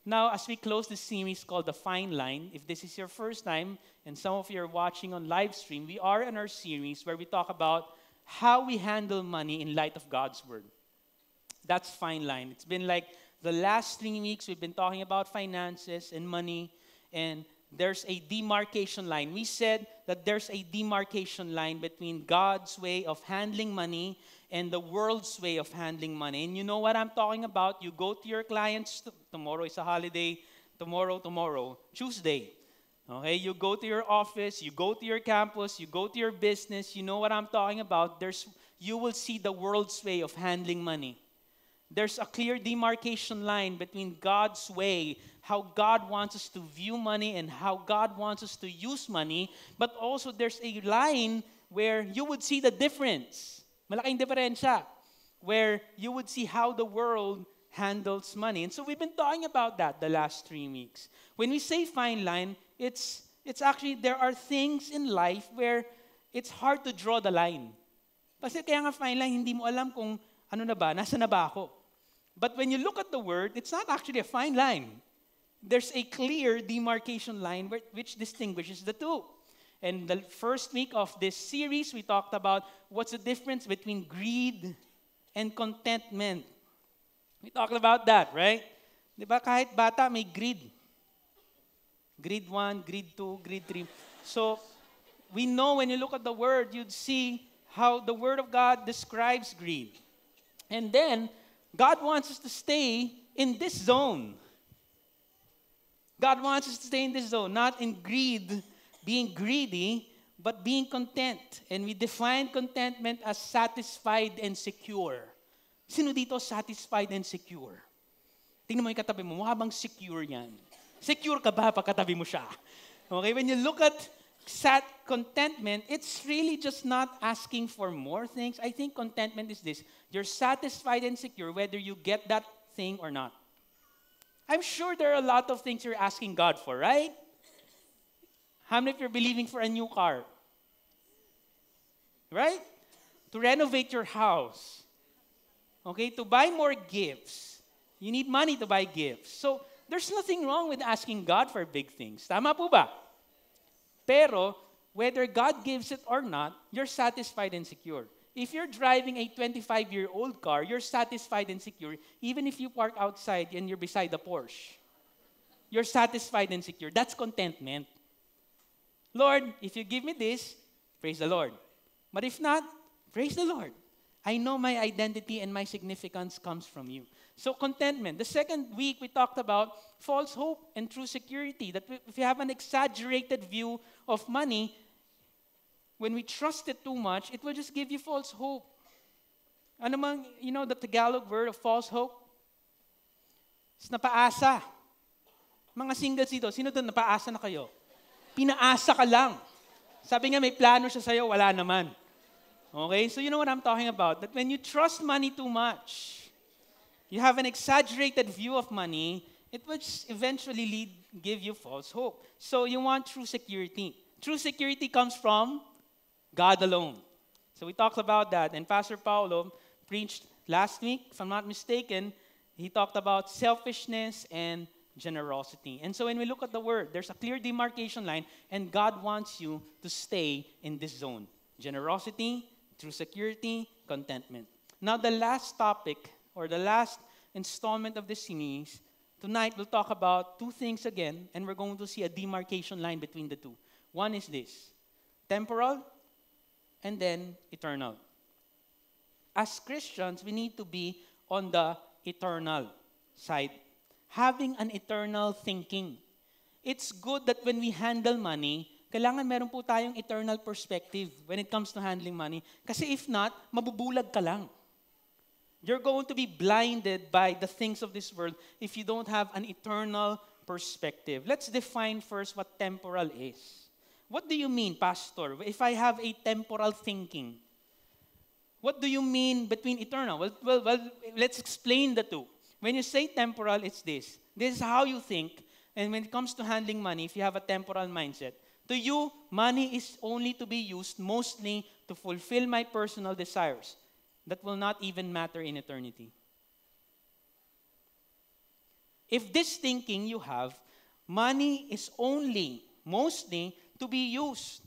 Now, as we close this series called The Fine Line, if this is your first time and some of you are watching on live stream, we are in our series where we talk about how we handle money in light of God's Word. That's Fine Line. It's been like the last 3 weeks we've been talking about finances and money, and there's a demarcation line. We said that there's a demarcation line between God's way of handling money and the world's way of handling money. And you know what I'm talking about? You go to your clients, tomorrow is a holiday, tomorrow, Tuesday. Okay, you go to your office, you go to your campus, you go to your business, you know what I'm talking about. You will see the world's way of handling money. There's a clear demarcation line between God's way, how God wants us to view money and how God wants us to use money. But also there's a line where you would see the difference. Malaking diferensya. Where you would see how the world handles money. And so we've been talking about that the last 3 weeks. When we say fine line, it's actually there are things in life where it's hard to draw the line. Kasi kaya nga fine line, hindi mo alam kung ano na ba, nasa na ba ako. But when you look at the word, it's not actually a fine line. There's a clear demarcation line which distinguishes the two. And the first week of this series, we talked about what's the difference between greed and contentment. We talked about that, right? Di ba kahit bata may greed. Grade 1, grade 2, grade 3. So, we know when you look at the word, you'd see how the word of God describes greed. And then, God wants us to stay in this zone. God wants us to stay in this zone, not in greed, being greedy, but being content. And we define contentment as satisfied and secure. Sino dito satisfied and secure? Tingnan mo yung katabi mo, mukha bang secure yan? Secure ka ba pagkatabi mo siya? Okay, when you look at contentment, it's really just not asking for more things. I think contentment is this. You're satisfied and secure whether you get that thing or not. I'm sure there are a lot of things you're asking God for, right? How many of you are believing for a new car? Right? To renovate your house. Okay, to buy more gifts. You need money to buy gifts. So, there's nothing wrong with asking God for big things. Tama po ba? Pero, whether God gives it or not, you're satisfied and secure. If you're driving a 25-year-old car, you're satisfied and secure, even if you park outside and you're beside the Porsche. You're satisfied and secure. That's contentment. Lord, if you give me this, praise the Lord. But if not, praise the Lord. I know my identity and my significance comes from you. So contentment. The second week, we talked about false hope and true security. That if you have an exaggerated view of money, when we trust it too much, it will just give you false hope. Ano mang, the Tagalog word of false hope? It's napaasa. Mga singles dito, sino doon napaasa na kayo? Pinaasa ka lang. Sabi nga may plano siya sa'yo, wala naman. Okay, so you know what I'm talking about. That when you trust money too much, you have an exaggerated view of money, it will eventually give you false hope. So you want true security. True security comes from God alone. So we talked about that. And Pastor Paulo preached last week, if I'm not mistaken, he talked about selfishness and generosity. And so when we look at the word, there's a clear demarcation line, and God wants you to stay in this zone. Generosity, true security, contentment. Now the last topic, or the last installment of this series, tonight we'll talk about two things again, and we're going to see a demarcation line between the two. One is this, temporal, and then eternal. As Christians, we need to be on the eternal side. Having an eternal thinking. It's good that when we handle money, kailangan meron po tayong eternal perspective when it comes to handling money. Kasi if not, mabubulag ka lang. You're going to be blinded by the things of this world if you don't have an eternal perspective. Let's define first what temporal is. What do you mean, Pastor, if I have a temporal thinking? What do you mean between eternal? Well, let's explain the two. When you say temporal, it's this. This is how you think. And when it comes to handling money, if you have a temporal mindset, to you, money is only to be used mostly to fulfill my personal desires that will not even matter in eternity. If this thinking you have, money is only, mostly, to be used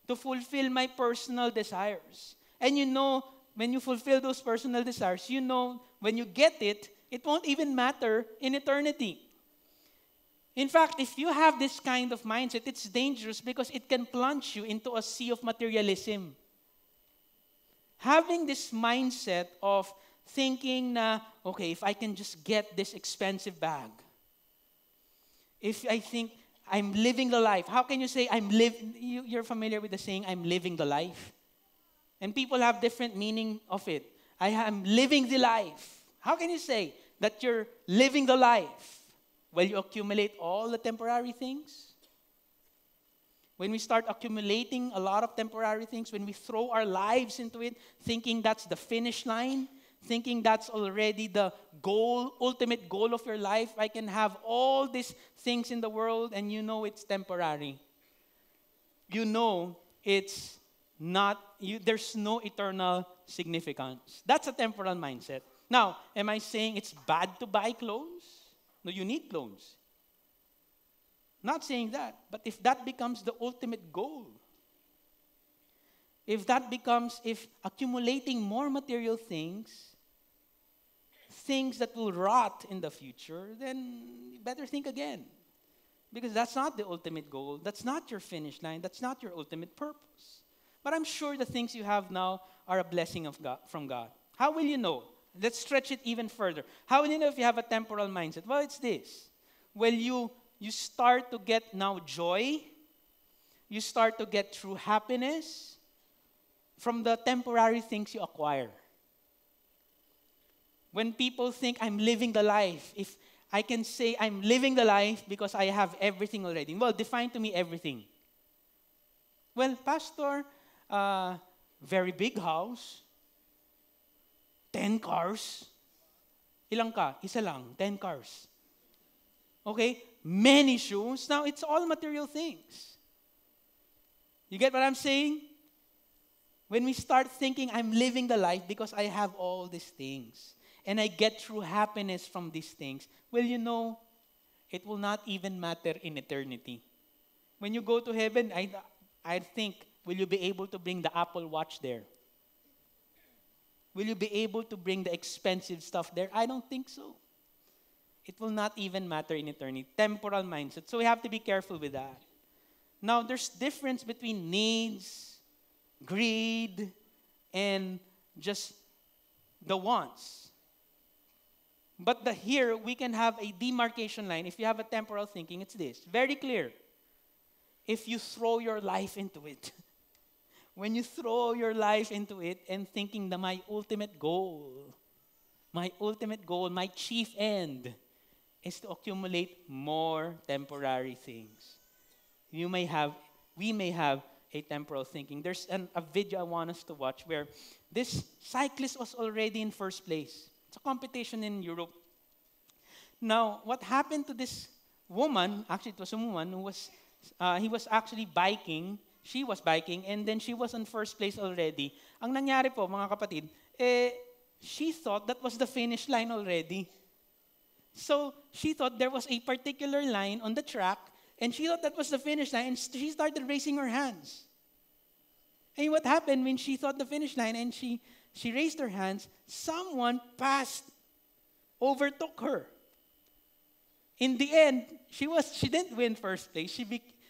to fulfill my personal desires. And you know, when you fulfill those personal desires, you know, when you get it, it won't even matter in eternity. In fact, if you have this kind of mindset, it's dangerous because it can plunge you into a sea of materialism. Having this mindset of thinking na, okay, if I can just get this expensive bag, if I think I'm living the life, how can you say you're familiar with the saying, I'm living the life? And people have different meaning of it. I am living the life. How can you say that you're living the life? Well, you accumulate all the temporary things. When we start accumulating a lot of temporary things, when we throw our lives into it, thinking that's the finish line, thinking that's already the goal, ultimate goal of your life, I can have all these things in the world and you know it's temporary. You know it's not, there's no eternal significance. That's a temporal mindset. Now, am I saying it's bad to buy clothes? No, you need clothes. Not saying that, but if that becomes the ultimate goal, if accumulating more material things that will rot in the future, then you better think again. Because that's not the ultimate goal. That's not your finish line. That's not your ultimate purpose. But I'm sure the things you have now are a blessing of God, from God. How will you know? Let's stretch it even further. How will you know if you have a temporal mindset? Well, it's this. Well, you start to get now joy. You start to get true happiness from the temporary things you acquire. When people think I'm living the life, if I can say I'm living the life because I have everything already. Well, define to me everything. Well, Pastor, very big house, 10 cars. Ilang ka? Isa lang, 10 cars. Okay? Many shoes. Now, it's all material things. You get what I'm saying? When we start thinking, I'm living the life because I have all these things, and I get true happiness from these things, well, you know, it will not even matter in eternity. When you go to heaven, I think, will you be able to bring the Apple Watch there? Will you be able to bring the expensive stuff there? I don't think so. It will not even matter in eternity. Temporal mindset. So we have to be careful with that. Now, there's difference between needs, greed, and just the wants. But here, we can have a demarcation line. If you have a temporal thinking, it's this. Very clear. If you throw your life into it, when you throw your life into it and thinking that my ultimate goal, my chief end is to accumulate more temporary things. We may have a temporal thinking. There's a video I want us to watch where this cyclist was already in first place. It's a competition in Europe. Now, what happened to this woman, actually it was a woman who was, he was actually biking, she was biking, and then she was in first place already. Ang nangyari po, mga kapatid, she thought that was the finish line already. So, she thought there was a particular line on the track, and she thought that was the finish line, and she started raising her hands. And what happened when she thought the finish line and she raised her hands, someone overtook her. In the end, she didn't win first place.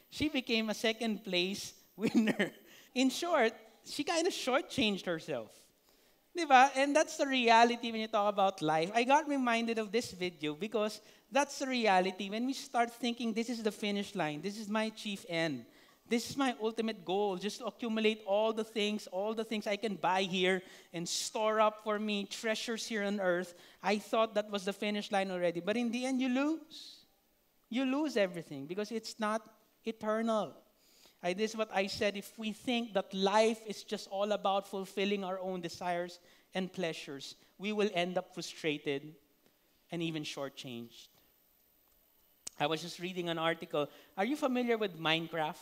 She became a second place winner. In short, she kind of shortchanged herself. Diba? And that's the reality when you talk about life. I got reminded of this video because that's the reality. When we start thinking, this is the finish line, this is my chief end, this is my ultimate goal, just to accumulate all the things I can buy here and store up for me, treasures here on earth. I thought that was the finish line already. But in the end, you lose. You lose everything because it's not eternal. This is what I said. If we think that life is just all about fulfilling our own desires and pleasures, we will end up frustrated and even shortchanged. I was just reading an article. Are you familiar with Minecraft?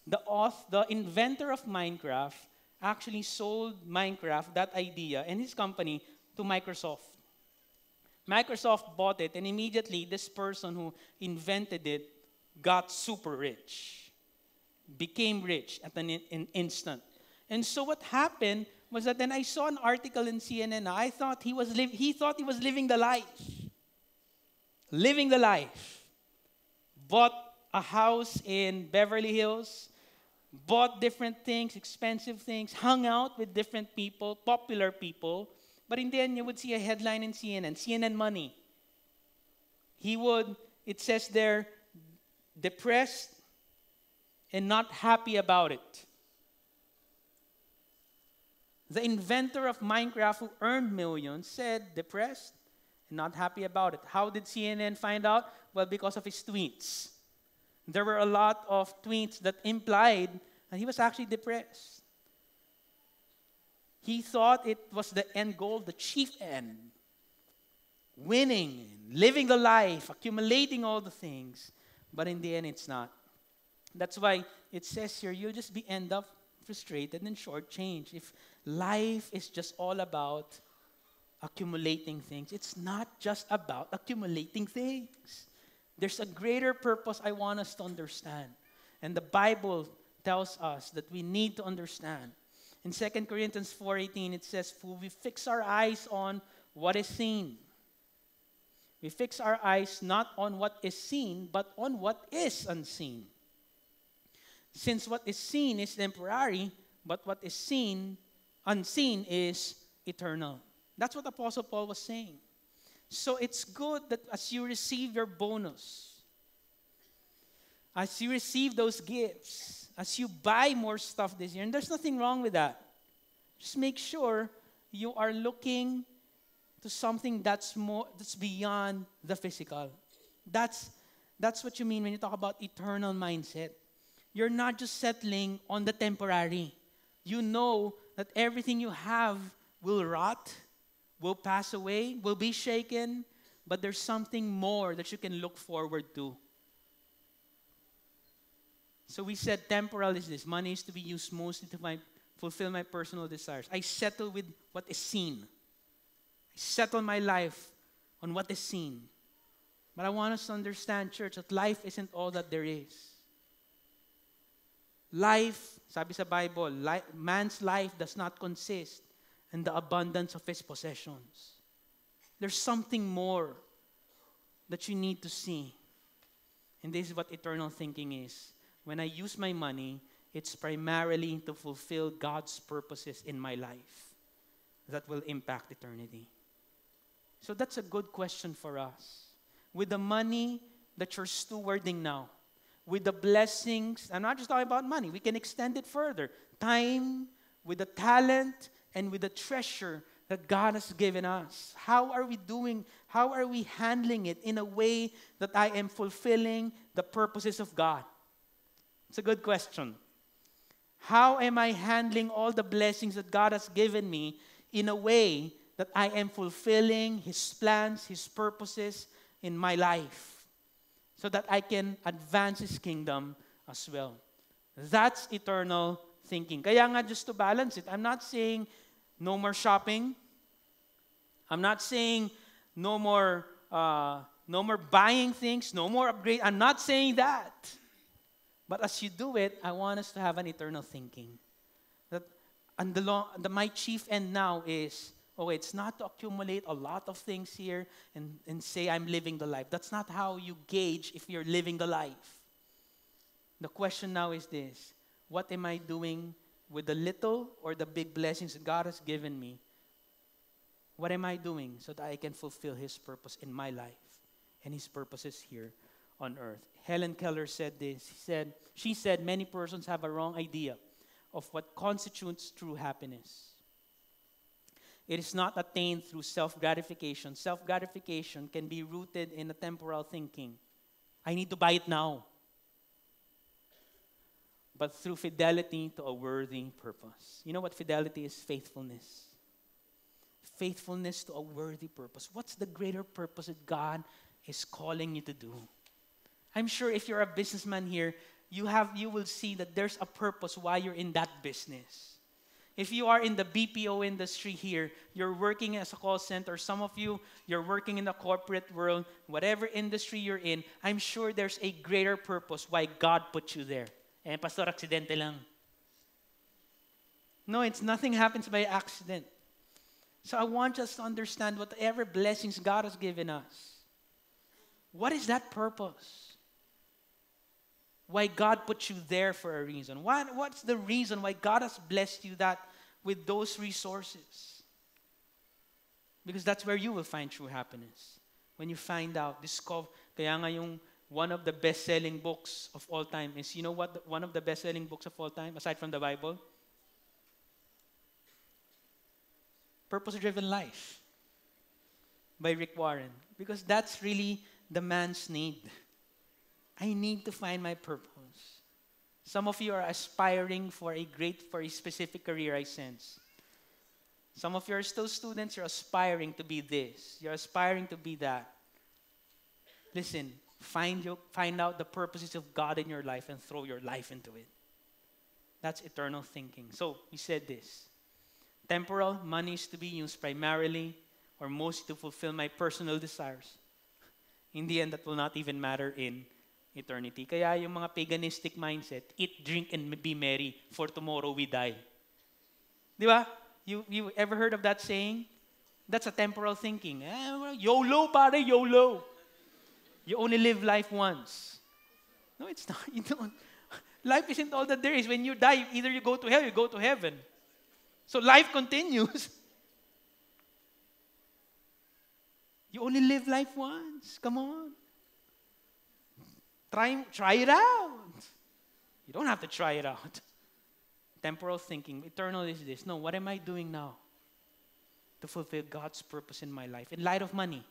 The inventor of Minecraft actually sold Minecraft, that idea, and his company to Microsoft. Microsoft bought it, and immediately this person who invented it got super rich, became rich at an instant. And so what happened was that then I saw an article in CNN. I thought he thought he was living the life. Living the life. Bought a house in Beverly Hills, bought different things, expensive things, hung out with different people, popular people. But in the end, you would see a headline in CNN, CNN money. It says there, depressed and not happy about it. The inventor of Minecraft who earned millions said depressed and not happy about it. How did CNN find out? Well, because of his tweets. There were a lot of tweets that implied that he was actually depressed. He thought it was the end goal, the chief end. Winning, living the life, accumulating all the things. But in the end, it's not. That's why it says here, you'll just end up frustrated and shortchanged. If life is just all about accumulating things, it's not just about accumulating things. There's a greater purpose I want us to understand. And the Bible tells us that we need to understand. In 2 Corinthians 4:18, it says, "For we fix our eyes on what is seen." We fix our eyes not on what is seen, but on what is unseen. Since what is seen is temporary, but what is unseen is eternal. That's what Apostle Paul was saying. So it's good that as you receive your bonus, as you receive those gifts, as you buy more stuff this year, and there's nothing wrong with that. Just make sure you are looking to something that's beyond the physical. That's what you mean when you talk about eternal mindset. You're not just settling on the temporary. You know that everything you have will rot, will pass away, will be shaken, but there's something more that you can look forward to. So we said temporal is this. Money is to be used mostly to fulfill my personal desires. I settle with what is seen. I settle my life on what is seen. But I want us to understand, church, that life isn't all that there is. Life, sabi sa Bible, man's life does not consist in the abundance of his possessions. There's something more that you need to see. And this is what eternal thinking is. When I use my money, it's primarily to fulfill God's purposes in my life that will impact eternity. So that's a good question for us. With the money that you're stewarding now, with the blessings, I'm not just talking about money, we can extend it further. Time, with the talent, and with the treasure that God has given us. How are we doing? How are we handling it in a way that I am fulfilling the purposes of God? It's a good question. How am I handling all the blessings that God has given me in a way that I am fulfilling His plans, His purposes in my life, so that I can advance His kingdom as well? That's eternal thinking. Kaya nga, just to balance it, I'm not saying no more shopping. I'm not saying no more buying things, no more upgrade. I'm not saying that. But as you do it, I want us to have an eternal thinking. My chief end now is, it's not to accumulate a lot of things here and say I'm living the life. That's not how you gauge if you're living the life. The question now is this: what am I doing with the little or the big blessings that God has given me? What am I doing so that I can fulfill His purpose in my life and His purposes here on earth? Helen Keller said this. She said, many persons have a wrong idea of what constitutes true happiness. It is not attained through self-gratification. Self-gratification can be rooted in a temporal thinking. I need to buy it now. But through fidelity to a worthy purpose. You know what fidelity is? Faithfulness. Faithfulness to a worthy purpose. What's the greater purpose that God is calling you to do? I'm sure if you're a businessman here, you will see that there's a purpose why you're in that business. If you are in the BPO industry here, you're working as a call center, some of you, you're working in the corporate world, whatever industry you're in, I'm sure there's a greater purpose why God put you there. Eh, pastor, aksidente lang. No, it's nothing happens by accident. So I want us to understand whatever blessings God has given us. What is that purpose? Why God put you there for a reason? What's the reason why God has blessed you that with those resources? Because that's where you will find true happiness. When you find out, discover, kaya nga yung one of the best-selling books of all time is, you know what one of the best-selling books of all time, aside from the Bible? Purpose-Driven Life by Rick Warren. Because that's really the man's need. I need to find my purpose. Some of you are aspiring for a specific career, I sense. Some of you are still students, you're aspiring to be this. You're aspiring to be that. Listen, find out the purposes of God in your life and throw your life into it. That's eternal thinking. So, we said this. Temporal, money is to be used primarily or mostly to fulfill my personal desires. In the end, that will not even matter in eternity. Kaya yung mga paganistic mindset, eat, drink, and be merry, for tomorrow we die. Di ba? You ever heard of that saying? That's a temporal thinking. YOLO, pare, YOLO. You only live life once. No, it's not. You don't. Life isn't all that there is. When you die, either you go to hell or you go to heaven. So life continues. You only live life once. Come on. Try it out. You don't have to try it out. Temporal thinking, eternal is this. No, what am I doing now to fulfill God's purpose in my life? In light of money,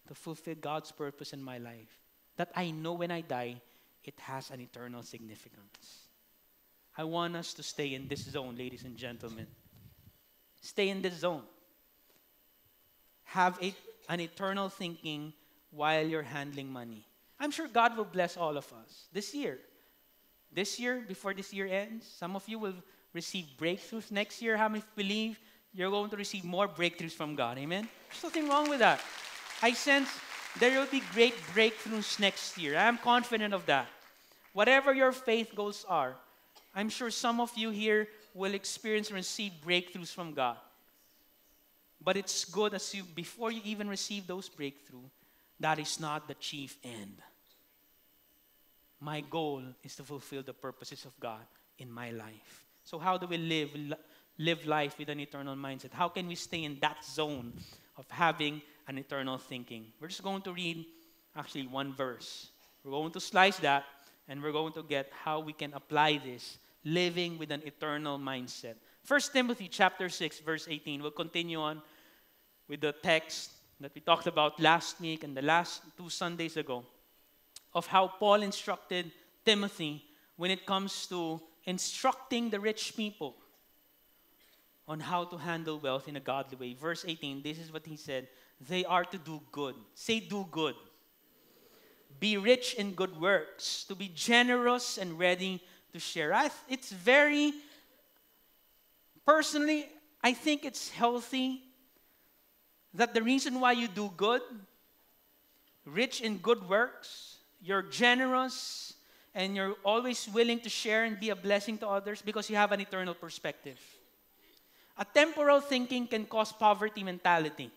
to fulfill God's purpose in my life. That I know when I die, it has an eternal significance. I want us to stay in this zone, ladies and gentlemen. Stay in this zone. Have an eternal thinking while you're handling money. I'm sure God will bless all of us this year. This year, before this year ends, some of you will receive breakthroughs. Next year, how many believe you're going to receive more breakthroughs from God? Amen? There's nothing wrong with that. I sense there will be great breakthroughs next year. I'm confident of that. Whatever your faith goals are, I'm sure some of you here will experience and receive breakthroughs from God. But it's good before you even receive those breakthroughs, that is not the chief end. My goal is to fulfill the purposes of God in my life. So how do we live life with an eternal mindset? How can we stay in that zone of having an eternal thinking? We're just going to read actually one verse. We're going to slice that and we're going to get how we can apply this, living with an eternal mindset. 1 Timothy chapter 6, verse 18. We'll continue on with the text that we talked about last week and the last 2 Sundays ago, of how Paul instructed Timothy when it comes to instructing the rich people on how to handle wealth in a godly way. Verse 18, this is what he said. They are to do good. Say, do good. Be rich in good works, to be generous and ready to share. It's very, personally, I think it's healthy that the reason why you do good, rich in good works, you're generous, and you're always willing to share and be a blessing to others because you have an eternal perspective. A temporal thinking can cause poverty mentality.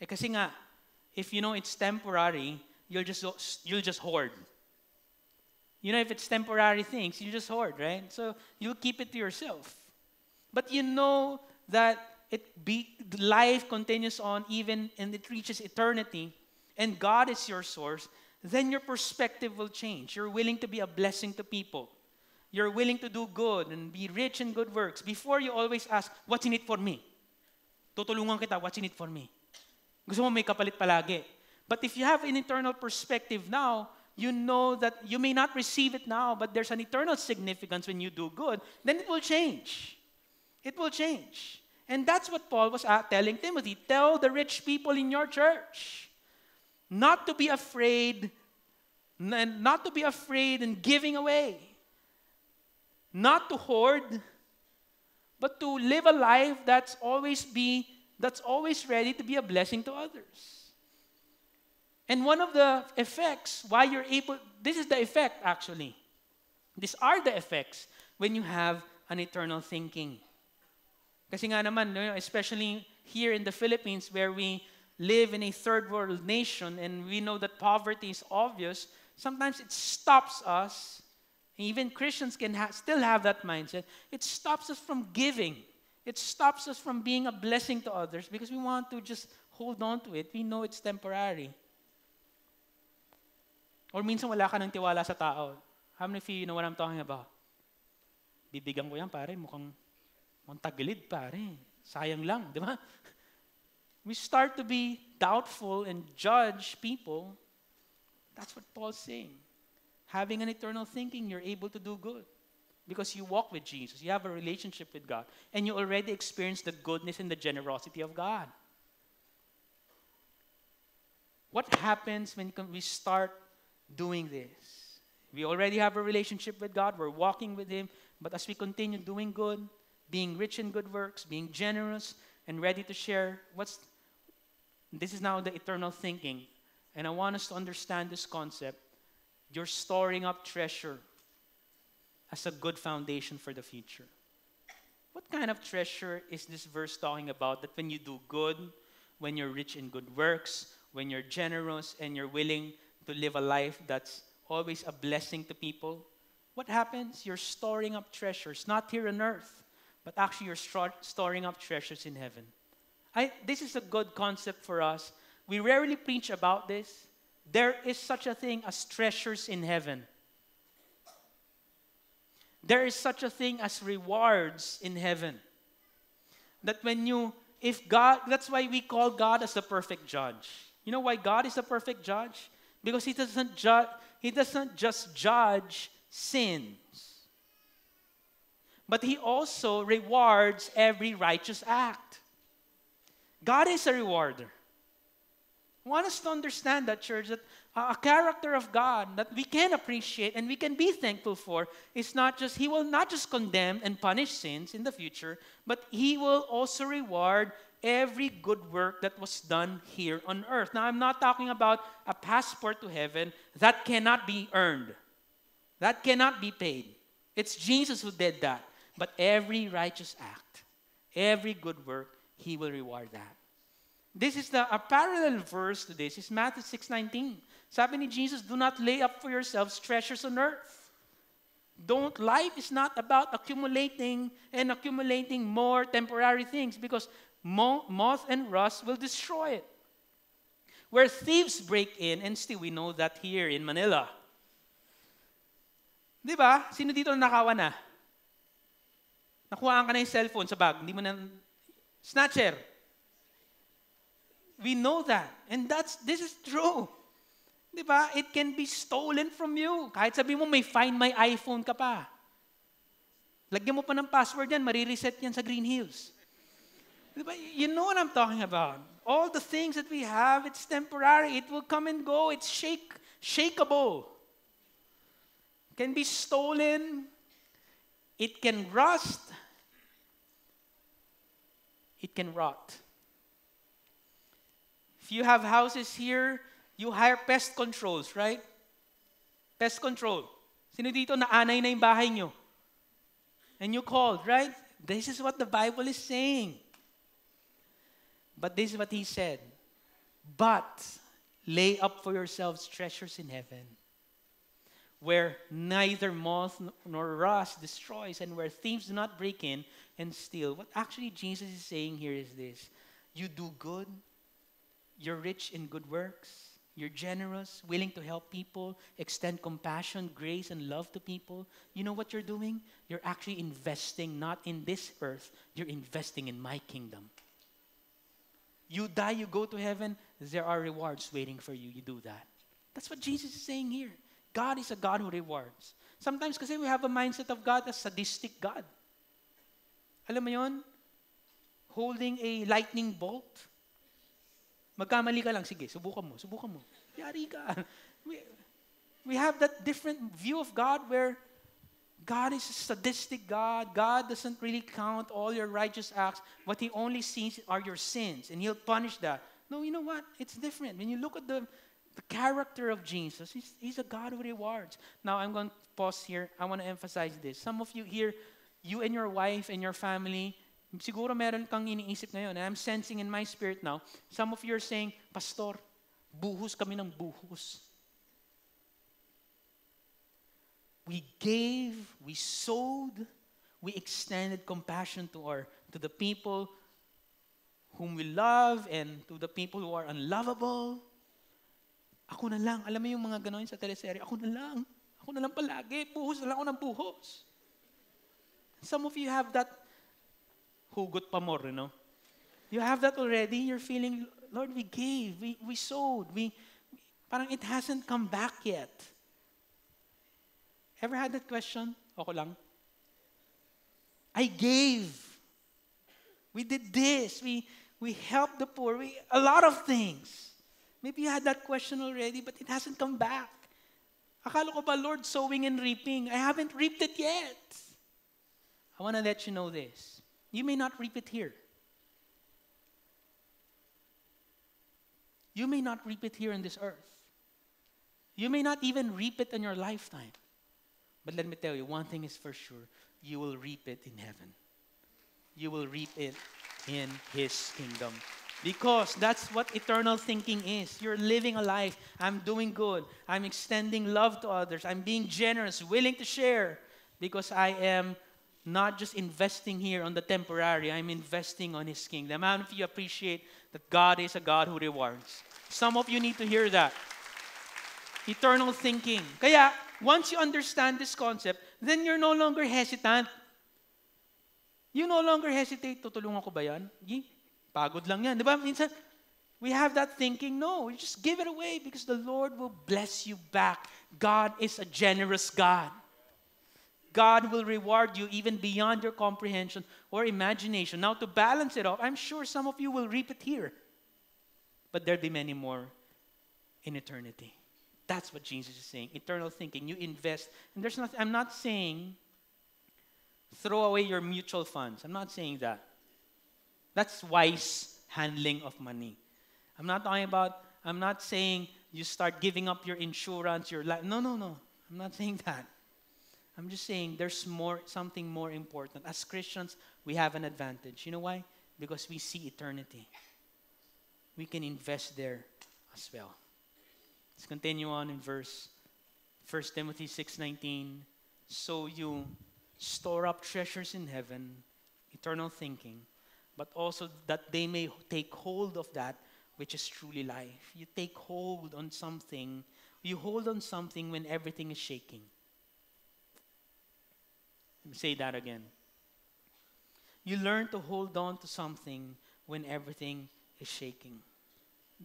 Kasi nga, if you know it's temporary, you'll just hoard. You know, if it's temporary things, you just hoard, right? So you'll keep it to yourself. But you know that life continues on even and it reaches eternity, and God is your source, then your perspective will change. You're willing to be a blessing to people. You're willing to do good and be rich in good works. Before, you always ask, what's in it for me? Tutulungan kita, what's in it for me? Gusto mo may kapalit palagi. But if you have an eternal perspective now, you know that you may not receive it now, but there's an eternal significance when you do good, then it will change. It will change. And that's what Paul was telling Timothy. Tell the rich people in your church not to be afraid, not to be afraid in giving away, not to hoard, but to live a life that's always ready to be a blessing to others. And one of the effects, why you're able, this is the effect actually. These are the effects when you have an eternal thinking. Kasi nga naman, especially here in the Philippines where we live in a third world nation and we know that poverty is obvious, sometimes it stops us. Even Christians can still have that mindset. It stops us from giving. It stops us from being a blessing to others because we want to just hold on to it. We know it's temporary. Or minsan wala ka ng tiwala sa tao. How many of you know what I'm talking about? Bibigyan ko yan, pare. Mukhang tagilid, pare. Sayang lang, di ba? We start to be doubtful and judge people. That's what Paul's saying. Having an eternal thinking, you're able to do good. Because you walk with Jesus. You have a relationship with God. And you already experience the goodness and the generosity of God. What happens when we start doing this? We already have a relationship with God. We're walking with Him. But as we continue doing good, being rich in good works, being generous, and ready to share, this is now the eternal thinking. And I want us to understand this concept. You're storing up treasure as a good foundation for the future. What kind of treasure is this verse talking about? That when you do good, when you're rich in good works, when you're generous and you're willing to live a life that's always a blessing to people, what happens? You're storing up treasures, not here on earth, but actually you're storing up treasures in heaven. This is a good concept for us. We rarely preach about this. There is such a thing as treasures in heaven. There is such a thing as rewards in heaven. That that's why we call God as the perfect judge. You know why God is the perfect judge? Because He doesn't just judge sins, but He also rewards every righteous act. God is a rewarder. I want us to understand that, church, that a character of God that we can appreciate and we can be thankful for is He will not just condemn and punish sins in the future, but He will also reward every good work that was done here on earth. Now, I'm not talking about a passport to heaven that cannot be earned, that cannot be paid. It's Jesus who did that. But every righteous act, every good work, He will reward that. This is a parallel verse to this. It's Matthew 6:19. Sabi ni Jesus, do not lay up for yourselves treasures on earth. Life is not about accumulating more temporary things because moth and rust will destroy it. Where thieves break in and steal, we know that here in Manila. Di ba? Sino dito nakawa na? Nakuhaan ka na yung cellphone sa bag. Hindi mo na... Snatcher. We know that. And this is true. Di ba? It can be stolen from you. Kahit sabi mo may Find My iPhone ka pa. Lagyan mo pa ng password yan, marireset yan sa Green Hills. Di ba? You know what I'm talking about. All the things that we have, it's temporary. It will come and go. It's shakeable. It can be stolen. It can rust. It can rot. If you have houses here, you hire pest controls, right? Pest control. Sino dito naanay na yung bahay nyo? And you called, right? This is what the Bible is saying. But this is what He said. But lay up for yourselves treasures in heaven, where neither moth nor rust destroys, and where thieves do not break in and steal. What actually Jesus is saying here is this. You do good. You're rich in good works. You're generous, willing to help people, extend compassion, grace, and love to people. You know what you're doing? You're actually investing not in this earth. You're investing in my kingdom. You die, you go to heaven, there are rewards waiting for you. You do that. That's what Jesus is saying here. God is a God who rewards. Sometimes kasi we have a mindset of God as sadistic God. Alam mo yun? Holding a lightning bolt. Magkamali ka lang, sige, subukan mo. Yari ka. We have that different view of God where God is a sadistic God. God doesn't really count all your righteous acts. What He only sees are your sins, and He'll punish that. No, you know what? It's different. When you look at the character of Jesus, he's a God who rewards. Now, I'm going to pause here. I want to emphasize this. Some of you here, you and your wife and your family, siguro meron kang iniisip ngayon, and I'm sensing in my spirit now, some of you are saying, Pastor, buhos kami ng buhos. We gave, we sowed, we extended compassion to the people whom we love and to the people who are unlovable. Ako na lang. Alam mo yung mga gano'n sa teleserye, ako na lang. Ako na lang palagi. Buhos na lang ako ng buhos. Some of you have that hugot pa more, you know? You have that already. You're feeling, Lord, we gave, we sowed, parang it hasn't come back yet. Ever had that question? Ako lang. I gave. We did this. We helped the poor. A lot of things. Maybe you had that question already, but it hasn't come back. Akala ko ba, Lord, sowing and reaping? I haven't reaped it yet. I want to let you know this. You may not reap it here. You may not reap it here on this earth. You may not even reap it in your lifetime. But let me tell you, one thing is for sure. You will reap it in heaven. You will reap it in His kingdom. Because that's what eternal thinking is. You're living a life. I'm doing good. I'm extending love to others. I'm being generous, willing to share. Because I am not just investing here on the temporary. I'm investing on His kingdom. How many of you appreciate that God is a God who rewards? Some of you need to hear that. Eternal thinking. Kaya, once you understand this concept, then you're no longer hesitant. You no longer hesitate, tutulungan ko ba yan? Pagod lang yan. Di ba? Minsan, we have that thinking, no, you just give it away because the Lord will bless you back. God is a generous God. God will reward you even beyond your comprehension or imagination. Now, to balance it off, I'm sure some of you will reap it here. But there'll be many more in eternity. That's what Jesus is saying. Eternal thinking. You invest. And there's nothing, I'm not saying throw away your mutual funds. I'm not saying that. That's wise handling of money. I'm not saying you start giving up your insurance, your life. No. I'm not saying that. I'm just saying there's something more important. As Christians, we have an advantage. You know why? Because we see eternity. We can invest there as well. Let's continue on in verse 1 Timothy 6:19. So you store up treasures in heaven, eternal thinking, but also that they may take hold of that which is truly life. You take hold on something. You hold on something when everything is shaking. Let me say that again. You learn to hold on to something when everything is shaking.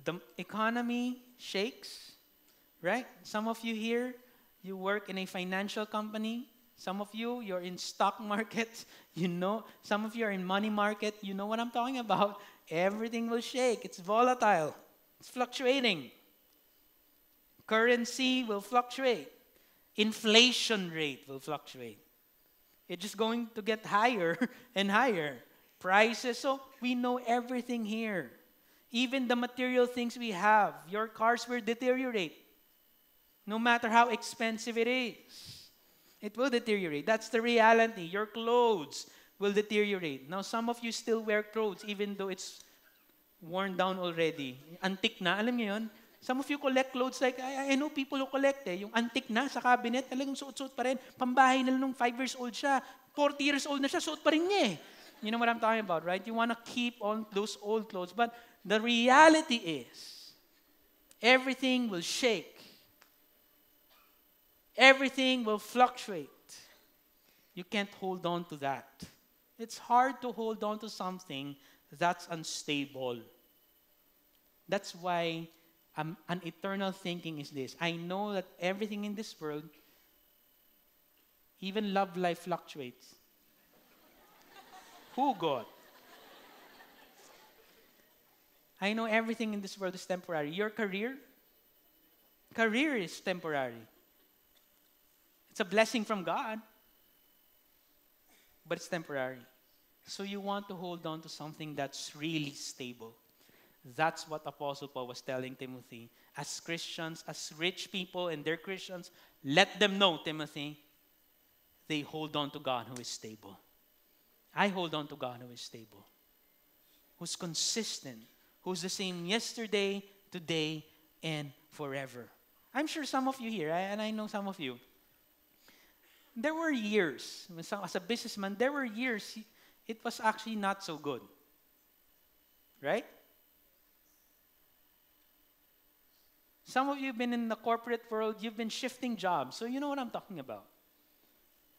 The economy shakes, right? Some of you here, you work in a financial company. Some of you, you're in stock markets. You know, some of you are in money market. You know what I'm talking about. Everything will shake. It's volatile. It's fluctuating. Currency will fluctuate. Inflation rate will fluctuate. It's just going to get higher and higher. Prices, so we know everything here. Even the material things we have, your cars will deteriorate. No matter how expensive it is, it will deteriorate. That's the reality. Your clothes will deteriorate. Now, some of you still wear clothes even though it's worn down already. Antique na, alam niyo yun? Some of you collect clothes like, I know people who collect yung antique na sa cabinet, talagang suot-suot pa rin. Pambahay na nung 5 years old siya. 40 years old na siya, suot pa rin niya eh. You know what I'm talking about, right? You want to keep on those old clothes. But the reality is, everything will shake. Everything will fluctuate. You can't hold on to that. It's hard to hold on to something that's unstable. That's why an eternal thinking is this. I know that everything in this world, even love life fluctuates. Who, God? I know everything in this world is temporary. Your career is temporary. It's a blessing from God. but it's temporary. So you want to hold on to something that's really stable. That's what Apostle Paul was telling Timothy. As Christians, as rich people, and they're Christians, let them know, Timothy, they hold on to God who is stable. I hold on to God who is stable, who's consistent, who's the same yesterday, today, and forever. I'm sure some of you here, and I know some of you, there were years, as a businessman, there were years it was actually not so good. Right? Some of you have been in the corporate world, you've been shifting jobs, so you know what I'm talking about.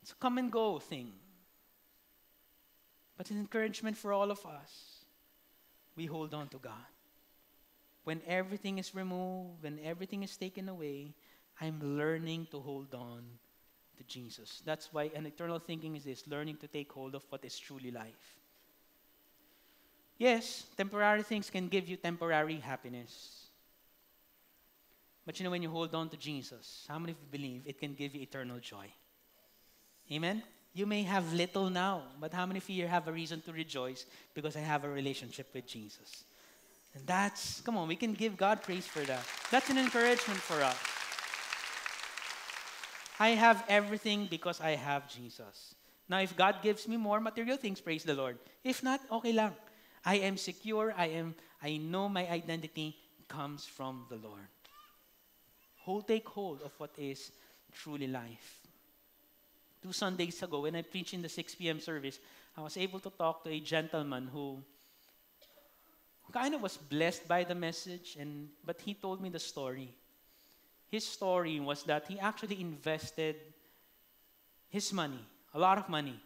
It's a come and go thing. But an encouragement for all of us, we hold on to God. When everything is removed, when everything is taken away, I'm learning to hold on to Jesus. That's why an eternal thinking is this, learning to take hold of what is truly life. Yes, temporary things can give you temporary happiness. But you know, when you hold on to Jesus, how many of you believe it can give you eternal joy? Amen? You may have little now, but how many of you have a reason to rejoice because I have a relationship with Jesus? And that's, come on, we can give God praise for that. That's an encouragement for us. I have everything because I have Jesus. Now, if God gives me more material things, praise the Lord. If not, okay lang. I am secure. I know my identity comes from the Lord. Take hold of what is truly life. 2 Sundays ago, when I preached in the 6 p.m. service, I was able to talk to a gentleman who kind of was blessed by the message, but he told me the story. His story was that he actually invested his money, a lot of money,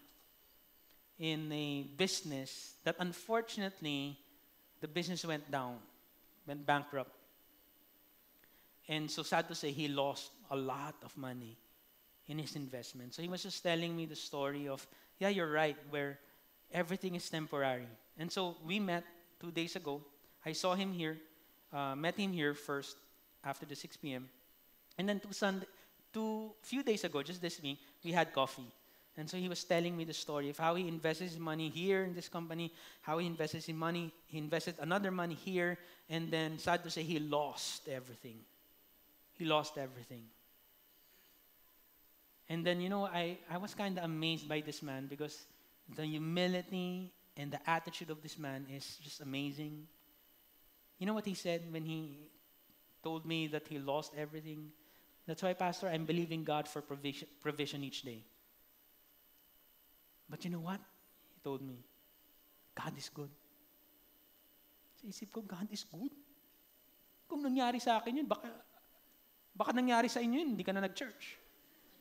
in a business that unfortunately the business went down, went bankrupt. And so sad to say, he lost a lot of money in his investment. So he was just telling me the story of, yeah, you're right, where everything is temporary. And so we met 2 days ago. I saw him here, met him here first after the 6 p.m. And then few days ago, just this week, we had coffee. And so he was telling me the story of how he invested his money here in this company, how he invested his money, he invested another money here, and then sad to say, he lost everything. He lost everything. And then, you know, I was kind of amazed by this man because the humility and the attitude of this man is just amazing. You know what he said when he told me that he lost everything? That's why, Pastor, I'm believing God for provision each day. But you know what? He told me, God is good. Sa isip ko, God is good. Kung nangyari sa akin yun, baka nangyari sa inyo yun, hindi ka na nag-church.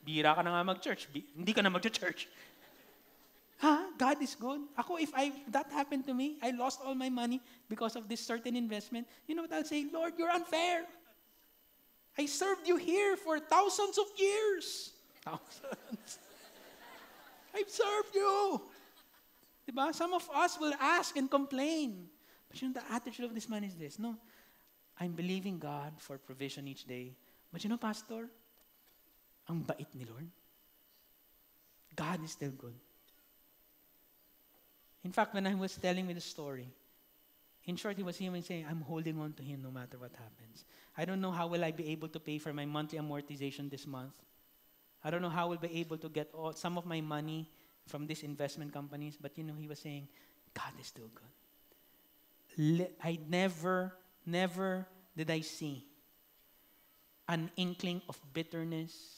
Bira ka na nga mag-church, hindi ka na mag-church. God is good. Ako, if that happened to me, I lost all my money because of this certain investment, you know what I'll say? Lord, you're unfair. I served you here for thousands of years. Thousands. I've served you. Diba? Some of us will ask and complain. But you know, the attitude of this man is this. No, I'm believing God for provision each day. But you know, Pastor, ang bait ni Lord. God is still good. In fact, when I was telling me the story, in short, he was even saying, I'm holding on to him no matter what happens. I don't know how will I be able to pay for my monthly amortization this month. I don't know how we'll be able to get some of my money from these investment companies. But you know, he was saying, God is still good. I never did I see an inkling of bitterness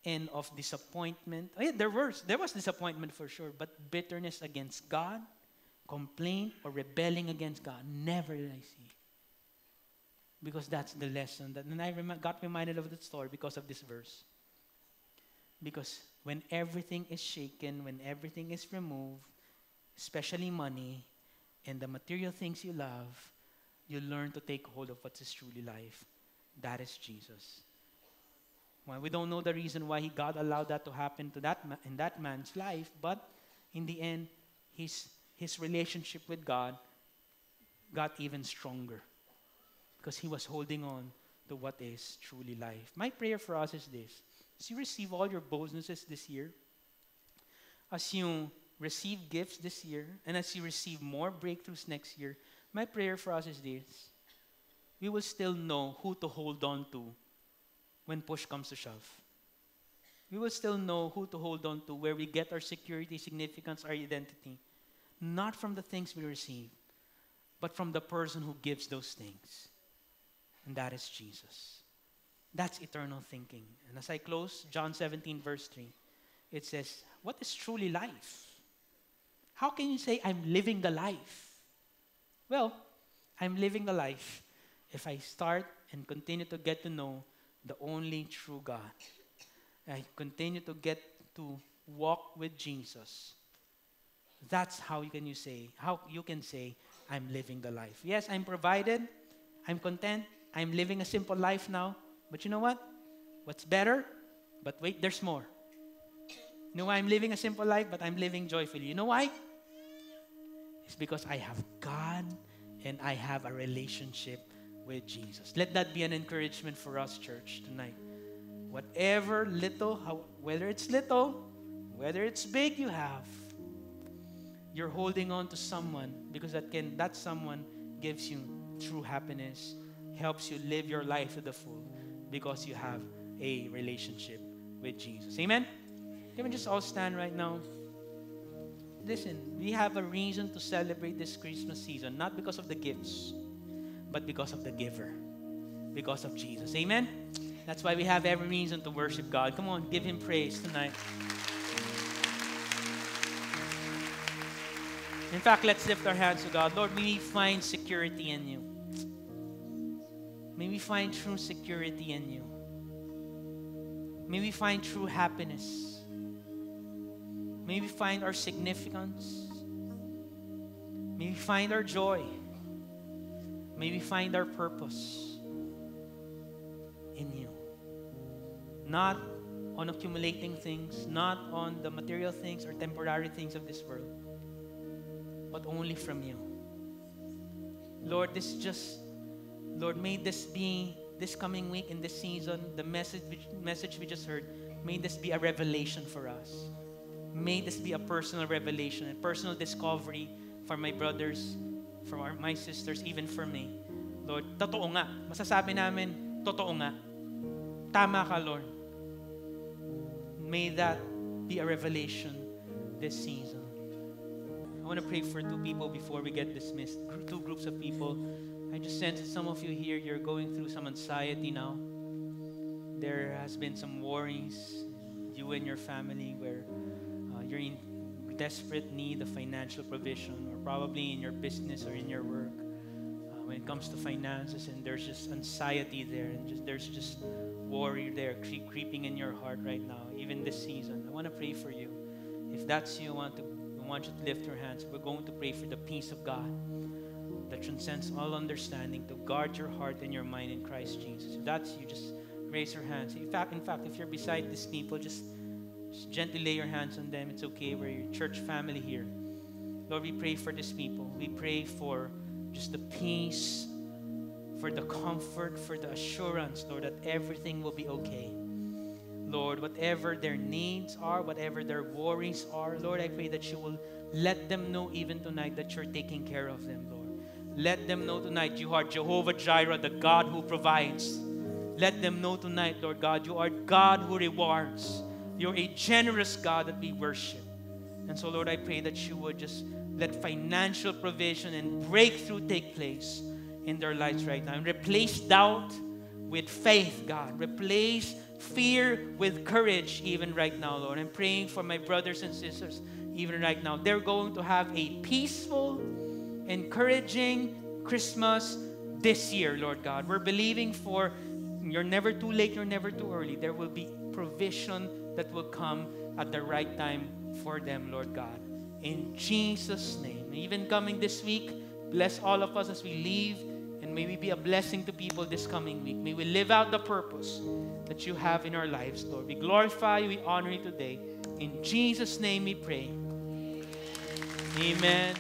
and of disappointment. Oh, yeah, there was disappointment for sure, but bitterness against God, complaint or rebelling against God, never did I see. Because that's the lesson. And I got reminded of that story because of this verse. Because when everything is shaken, when everything is removed, especially money and the material things you love, you learn to take hold of what is truly life. That is Jesus. Well, we don't know the reason why God allowed that to happen to in that man's life, but in the end, his relationship with God got even stronger because he was holding on to what is truly life. My prayer for us is this. As you receive all your bonuses this year, as you receive gifts this year and as you receive more breakthroughs next year, my prayer for us is this. We will still know who to hold on to when push comes to shove. We will still know who to hold on to, where we get our security, significance, our identity. Not from the things we receive, but from the person who gives those things. And that is Jesus. That's eternal thinking. And as I close, John 17, verse 3, it says, what is truly life? How can you say, I'm living the life? Well, I'm living the life if I start and continue to get to know the only true God. I continue to get to walk with Jesus. That's how you can say, I'm living the life. Yes, I'm provided. I'm content. I'm living a simple life now. But you know what? What's better? But wait, there's more. You know why I'm living a simple life, but I'm living joyfully? You know why? It's because I have God and I have a relationship with Jesus. Let that be an encouragement for us, church, tonight. Whatever little, whether it's little, whether it's big you have, you're holding on to someone because that someone gives you true happiness, helps you live your life to the full because you have a relationship with Jesus. Amen? Can we just all stand right now? Listen, we have a reason to celebrate this Christmas season, not because of the gifts, but because of the giver, because of Jesus. Amen? That's why we have every reason to worship God. Come on, give Him praise tonight. In fact, let's lift our hands to God. Lord, may we find security in You. May we find true security in You. May we find true happiness. May we find our significance. May we find our joy. May we find our purpose in You. Not on accumulating things, not on the material things or temporary things of this world, but only from You. Lord, may this be, this coming week in this season, the message we just heard, may this be a revelation for us. May this be a personal revelation, a personal discovery for my brothers, for my sisters, even for me. Lord, totoo nga. Masasabi namin, totoo nga. Tama ka, Lord. May that be a revelation this season. I want to pray for two people before we get dismissed. Two groups of people. I just sense that some of you here, you're going through some anxiety now. There has been some worries, you and your family, where you're in desperate need of financial provision, or probably in your business or in your work. When it comes to finances, and there's just anxiety there, and there's just worry there creeping in your heart right now, even this season. I want to pray for you. If that's you, I want you to lift your hands. We're going to pray for the peace of God that transcends all understanding to guard your heart and your mind in Christ Jesus. If that's you, just raise your hands. In fact, if you're beside these people, just gently lay your hands on them. It's okay. We're your church family here. Lord, we pray for these people. We pray for just the peace, for the comfort, for the assurance, Lord, that everything will be okay. Lord, whatever their needs are, whatever their worries are, Lord, I pray that You will let them know even tonight that You're taking care of them, Lord. Let them know tonight You are Jehovah Jireh, the God who provides. Let them know tonight, Lord God, You are God who rewards. You're a generous God that we worship. And so, Lord, I pray that You would just let financial provision and breakthrough take place in their lives right now. And replace doubt with faith, God. Replace fear with courage even right now, Lord. I'm praying for my brothers and sisters even right now. They're going to have a peaceful, encouraging Christmas this year, Lord God. We're believing for You're never too late, You're never too early. There will be provision that will come at the right time for them, Lord God. In Jesus' name. Even coming this week, bless all of us as we leave, and may we be a blessing to people this coming week. May we live out the purpose that You have in our lives, Lord. We glorify You, we honor You today. In Jesus' name we pray. Amen.